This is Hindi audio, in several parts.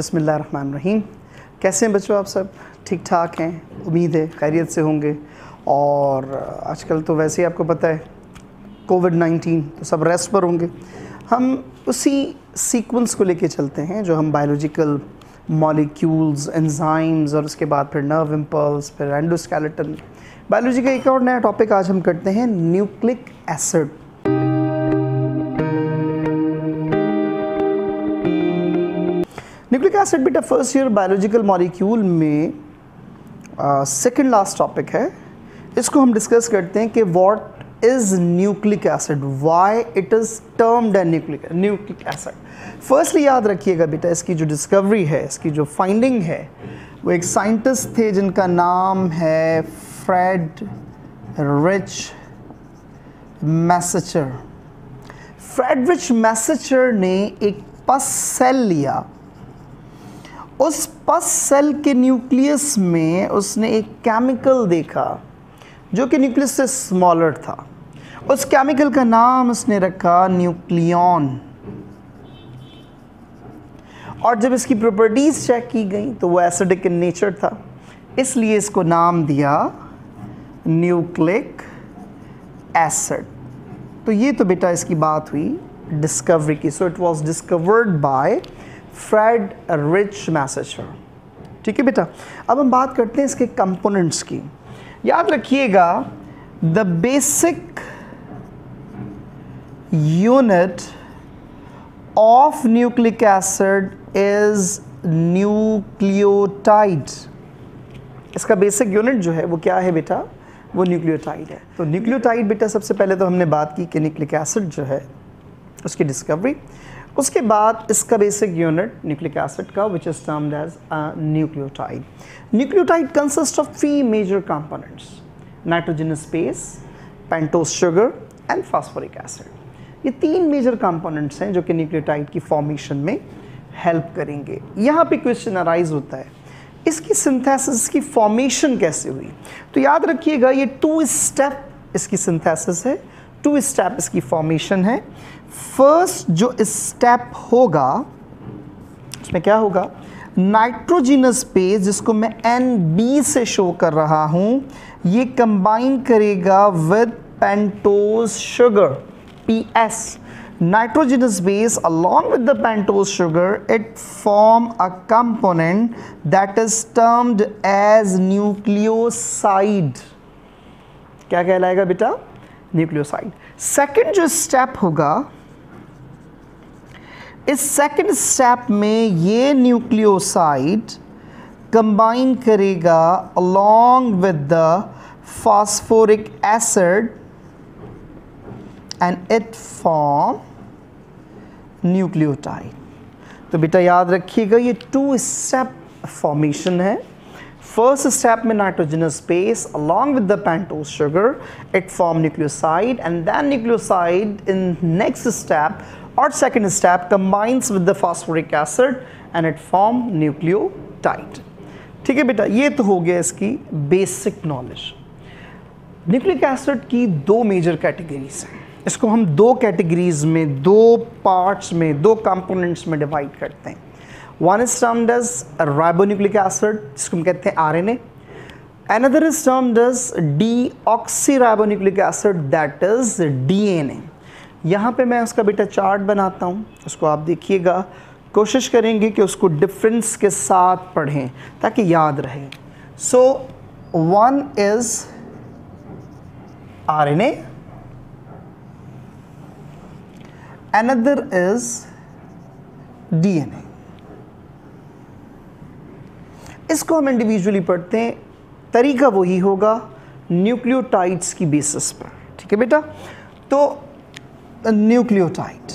बिस्मिल्लाहिर्रहमानिर्रहीम। कैसे हैं बच्चों, आप सब ठीक ठाक हैं? उम्मीद है खैरियत से होंगे। और आजकल तो वैसे ही आपको पता है कोविड-19, तो सब रेस्ट पर होंगे। हम उसी सीक्वेंस को लेके चलते हैं जो हम बायोलॉजिकल मॉलिक्यूल्स, एंजाइम्स और उसके बाद फिर नर्व इम्पल्स, फिर एंडोस्केलेटन। बायोलॉजी का एक और नया टॉपिक आज हम करते हैं, न्यूक्लिक एसिड। न्यूक्लिक एसिड बेटा फर्स्ट ईयर बायोलॉजिकल मॉलिक्यूल में सेकंड लास्ट टॉपिक है। इसको हम डिस्कस करते हैं कि what is nucleic acid, why it is termed as nucleic acid. Firstly याद रखिएगा बेटा, इसकी जो डिस्कवरी है, इसकी जो फाइंडिंग है, वो एक साइंटिस्ट थे जिनका नाम है फ्रेडरिच मैसेचर। फ्रेडरिच मैसेचर ने एक पस सेल लिया। उस पस सेल के न्यूक्लियस में उसने एक केमिकल देखा जो कि न्यूक्लियस से स्मॉलर था। उस केमिकल का नाम उसने रखा न्यूक्लियॉन। और जब इसकी प्रॉपर्टीज चेक की गई तो वो एसिडिक इन नेचर था, इसलिए इसको नाम दिया न्यूक्लिक एसिड। तो ये तो बेटा इसकी बात हुई डिस्कवरी की। So it was discovered by Friedrich Miescher. ठीक है बेटा, अब हम बात करते हैं इसके कंपोनेंट्स की। याद रखिएगा, the basic unit of nucleic acid is nucleotide. इसका बेसिक यूनिट जो है वो क्या है बेटा? वो न्यूक्लियोटाइड है। तो न्यूक्लियोटाइड बेटा, सबसे पहले तो हमने बात की कि न्यूक्लिक एसिड जो है उसकी डिस्कवरी। उसके बाद इसका बेसिक यूनिट न्यूक्लिक एसिड का which is termed as nucleotide. Nucleotide consist of 3 major components, nitrogenous base, pentose sugar and phosphoric acid. ये 3 मेजर कंपोनेंट्स हैं जो कि न्यूक्लियोटाइड की फॉर्मेशन में हेल्प करेंगे। यहाँ पे क्वेश्चन अराइज होता है, इसकी सिंथेसिस की फॉर्मेशन कैसे हुई? तो याद रखिएगा, ये 2 स्टेप इसकी सिंथेसिस है, 2 स्टेप इसकी फॉर्मेशन है। फर्स्ट जो स्टेप होगा उसमें क्या होगा? नाइट्रोजनस बेस, जिसको मैं NB से शो कर रहा हूं, ये कंबाइन करेगा with pentose sugar PS। Nitrogenous base along with the pentose sugar, it form a component that is termed as nucleoside। क्या कहलाएगा बेटा? न्यूक्लियोसाइड। सेकंड जो स्टेप होगा, इस सेकंड स्टेप में ये न्यूक्लियोसाइड कंबाइन करेगा along with the phosphoric acid and it form nucleotide. तो बेटा याद रखिएगा, ये 2 स्टेप फॉर्मेशन है। फर्स्ट स्टेप में nitrogenous base along with the pentose sugar it form nucleoside, and then nucleoside in next step or second step combines with the phosphoric acid and it form nucleotide। ठीक है बेटा, ये तो हो गया इसकी बेसिक नॉलेज। न्यूक्लिक एसिड की 2 मेजर कैटेगरीज हैं। इसको हम 2 कैटेगरीज में, 2 पार्ट्स में, 2 कंपोनेंट्स में डिवाइड करते हैं। One is termed as ribonucleic acid, जिसको हम कहते हैं RNA। Another is termed as deoxyribonucleic acid, that is DNA। यहाँ पे मैं उसका बेटा चार्ट बनाता हूँ, उसको आप देखिएगा। कोशिश करेंगे कि उसको डिफरेंस के साथ पढ़ें ताकि याद रहे। So one is RNA, another is DNA। इसको हम इंडिविजुअली पढ़ते हैं, तरीका वही होगा न्यूक्लियोटाइड्स की बेसिस पर। ठीक है बेटा, तो न्यूक्लियोटाइड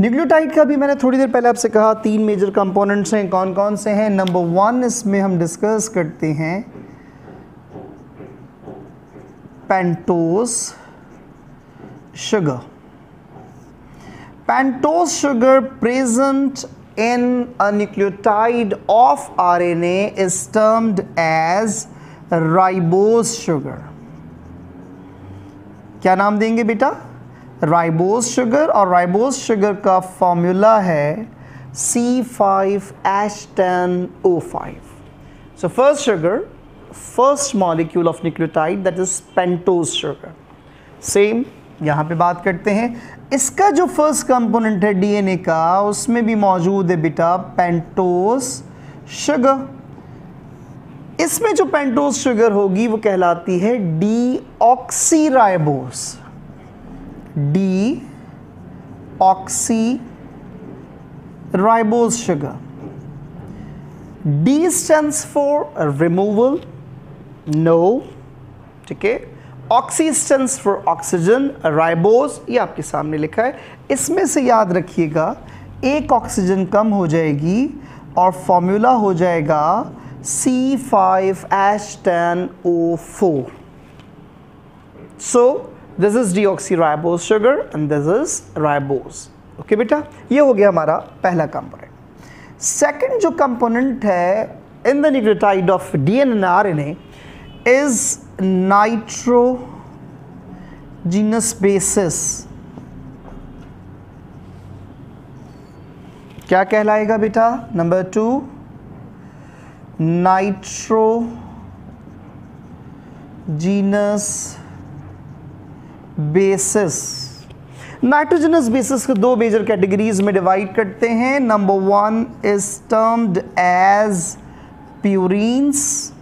न्यूक्लियोटाइड का भी मैंने थोड़ी देर पहले आपसे कहा 3 मेजर कंपोनेंट्स हैं। कौन कौन से हैं? नंबर 1 इसमें हम डिस्कस करते हैं pentose sugar. Pentose sugar present in a nucleotide of RNA is termed as ribose sugar। क्या नाम देंगे बेटा? राइबोज शुगर, और राइबोज शुगर का फॉर्मूला है C5H10O5. So first sugar, first molecule of nucleotide, that is pentose sugar. Same यहाँ पे बात करते हैं, इसका जो फर्स्ट कंपोनेंट है डीएनए का, उसमें भी मौजूद है बेटा पेंटोज शुगर। इसमें जो पेंटोज शुगर होगी वो कहलाती है deoxyribose. Deoxyribose sugar. D stands for removal, no, ठीक है। Oxy stands for oxygen, ribose ये आपके सामने लिखा है। इसमें से याद रखिएगा एक ऑक्सीजन कम हो जाएगी और फॉर्मूला हो जाएगा C5H10O4. So this is deoxyribose sugar and this is ribose. Okay बेटा, ये हो गया हमारा पहला कंपोनेंट। सेकंड जो कंपोनेंट है in the nucleotide of DNA and RNA is nitrogenous basis। क्या कहलाएगा बेटा? Number 2 nitrogenous bases. Nitrogenous bases को दो मेजर कैटेगरीज में डिवाइड करते हैं। Number 1 is termed as purines,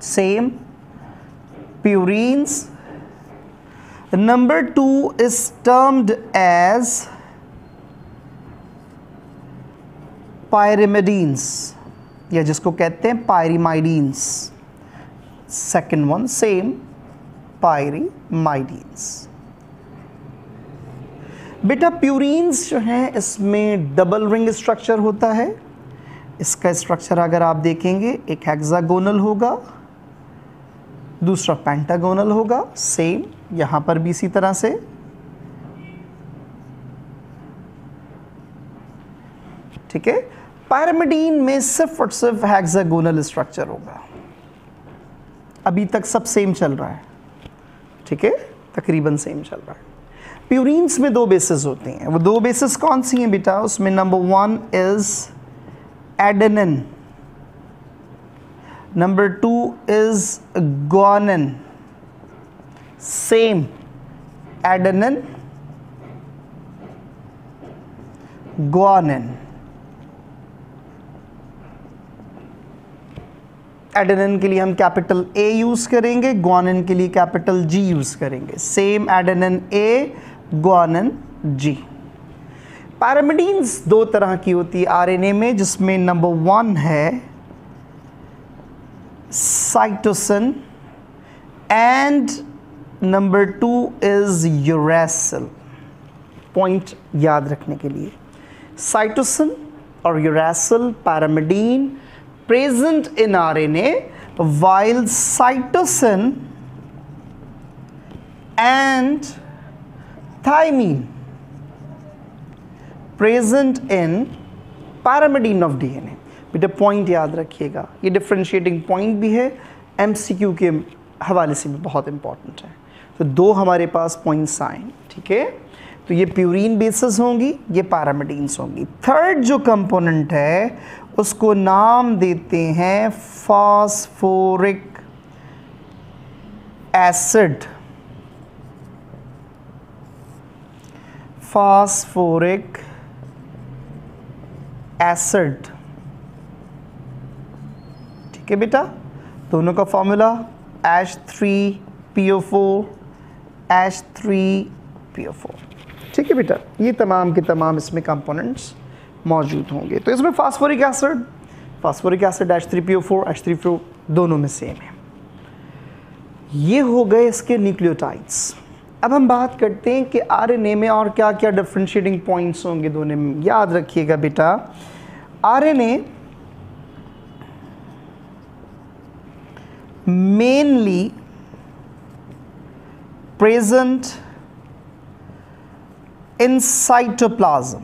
same purines. Number 2 is termed as pyrimidines, या जिसको कहते हैं pyrimidines. Second one same, pyrimidines. बेटा प्यूरीन्स जो हैं इसमें डबल रिंग स्ट्रक्चर होता है। इसका स्ट्रक्चर अगर आप देखेंगे एक हेक्सागोनल होगा, दूसरा पेंटागोनल होगा। सेम यहां पर भी इसी तरह से। ठीक है, पायरामिडीन में सिर्फ और सिर्फ हेक्सागोनल स्ट्रक्चर होगा। अभी तक सब सेम चल रहा है, ठीक है, तकरीबन सेम चल रहा है। प्यूरीन्स में दो बेसिस होती हैं। वो दो बेसिस कौन सी हैं बेटा? उसमें number 1 is adenine, Number 2 is guanine. Same, adenine, guanine. Adenine के लिए हम कैपिटल A यूज़ करेंगे, गुआनिन के लिए कैपिटल G यूज़ करेंगे। Same adenine A, guanine G। Pyrimidines दो तरह की होती है आरएनए में, जिसमें नंबर 1 है cytosine and number 2 is uracil। Point याद रखने के लिए, cytosine और uracil pyrimidine present in RNA, while cytosine and thymine present in pyrimidine of DNA। बेटा पॉइंट याद रखिएगा, ये डिफरेंशिएटिंग पॉइंट भी है, एमसीक्यू के हवाले से भी बहुत इंपॉर्टेंट है। तो दो हमारे पास पॉइंट्स आए, ठीक है। तो ये प्यूरीन बेसिस होंगी, ये पैरामिडीन्स होंगी। थर्ड जो कंपोनेंट है उसको नाम देते हैं फास्फोरिक एसिड। फास्फोरिक एसिड, ठीक है बेटा। दोनों का फॉर्मूला H3PO4, H3PO4, ठीक है बेटा। ये तमाम के तमाम इसमें कंपोनेंट्स मौजूद होंगे। तो इसमें फास्फोरिक एसिड H3PO4, H3PO दोनों में सेम है। ये हो गए इसके न्यूक्लियोटाइड्स। अब हम बात करते हैं कि आरएनए में और क्या क्या डिफरेंशिएटिंग पॉइंट्स होंगे दोनों में। याद रखिएगा बेटा, RNA mainly present in cytoplasm.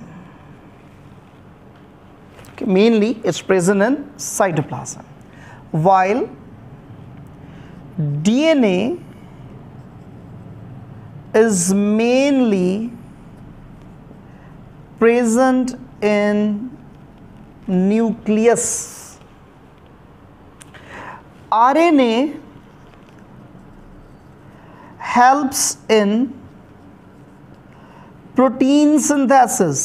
Okay, mainly it's present in cytoplasm, while DNA is mainly present in nucleus. RNA helps in protein synthesis.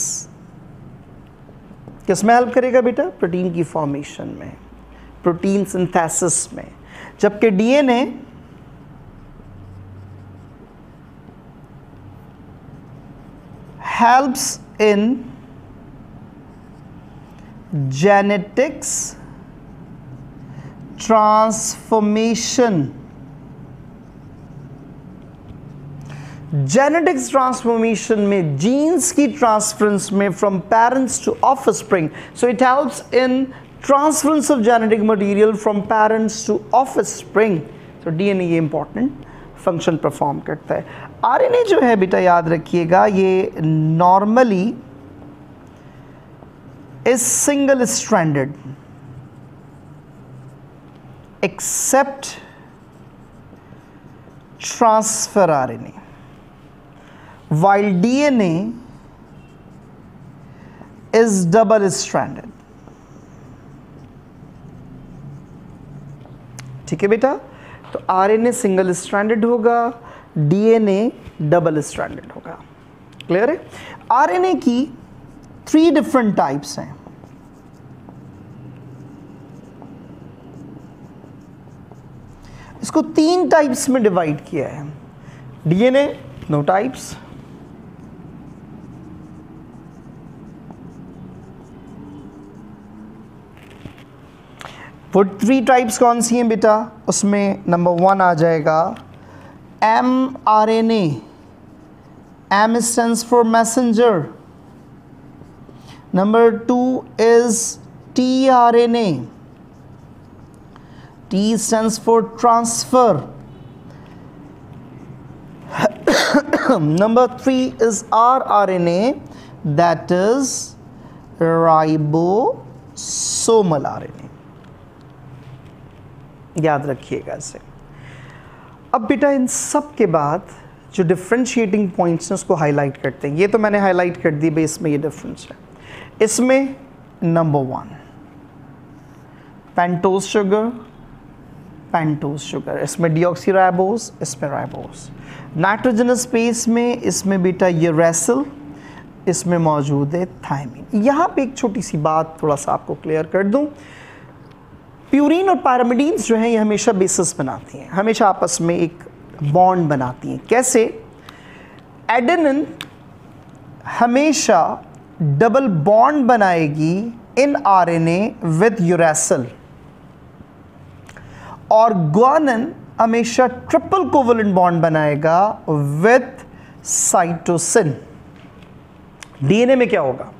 किसमें हेल्प करेगा बेटा? प्रोटीन की फॉर्मेशन में, प्रोटीन सिंथेसिस में। जबकि DNA helps in genetics transformation. Genetics transformation में, जीन्स की ट्रांसफरेंस में from parents to offspring. So it helps in transference of genetic material from parents to offspring. So DNA ये इंपॉर्टेंट फंक्शन परफॉर्म करता है। आरएनए जो है बेटा याद रखिएगा, ये normally is single stranded except transfer RNA, while DNA is double stranded। ठीक है बेटा, तो RNA सिंगल स्ट्रैंडेड होगा, DNA डबल स्ट्रैंडेड होगा। क्लियर है? RNA की 3 डिफरेंट टाइप्स हैं। इसको 3 टाइप्स में डिवाइड किया है। DNA नो टाइप्स, वो 3 टाइप्स कौन सी हैं बेटा? उसमें नंबर 1 आ जाएगा mRNA, M stands for messenger। Number 2 is tRNA, T stands for transfer। Number 3 is rRNA, that is ribosomal RNA। याद रखिएगा इसे। अब बेटा इन सब के बाद जो डिफरेंशिएटिंग पॉइंट्स हैं उसको हाईलाइट करते हैं। ये तो मैंने हाईलाइट कर दी भाई, इसमें ये डिफरेंस है। इसमें number 1 pentose sugar, pentose sugar, इसमें डीऑक्सीराइबोज, इसमें राइबोज। नाइट्रोजनस स्पेस में इसमें बेटा यूरेसिल, इसमें मौजूद है थायमिन। यहाँ पे एक छोटी सी बात थोड़ा सा आपको क्लियर कर दूँ, प्यूरिन और पैरामिडीन्स जो हैं ये हमेशा बेसिस बनाती हैं, हमेशा आपस में एक बॉन्ड बनाती हैं। कैसे? एडेनिन हमेशा डबल बॉन्ड बनाएगी इन आरएनए विद यूरेसिल, और ग्वानिन हमेशा ट्रिपल कोवलेंट बॉन्ड बनाएगा विद साइटोसिन। डीएनए में क्या होगा?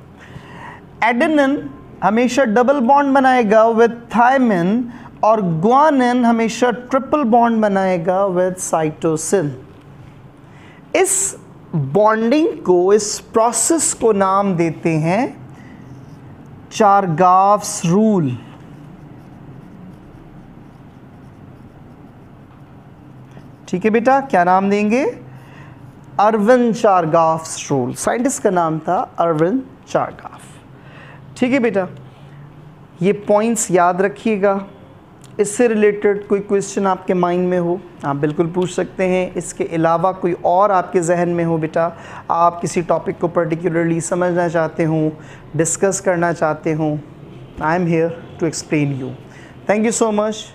एडेनिन हमेशा डबल बॉन्ड बनाएगा विद थायमिन, और ग्वानिन हमेशा ट्रिपल बॉन्ड बनाएगा विद साइटोसिन। इस बॉन्डिंग को, इस प्रोसेस को नाम देते हैं चारगाफ्स रूल। ठीक है बेटा, क्या नाम देंगे? अरविंद चारगाफ्स रूल। साइंटिस्ट का नाम था अरविंद चारगाफ। ठीक है बेटा, ये पॉइंट्स याद रखिएगा। इससे रिलेटेड कोई क्वेश्चन आपके माइंड में हो आप बिल्कुल पूछ सकते हैं। इसके अलावा कोई और आपके जहन में हो बेटा, आप किसी टॉपिक को पर्टिकुलरली समझना चाहते हो, डिस्कस करना चाहते हो, I am here to explain you. Thank you so much.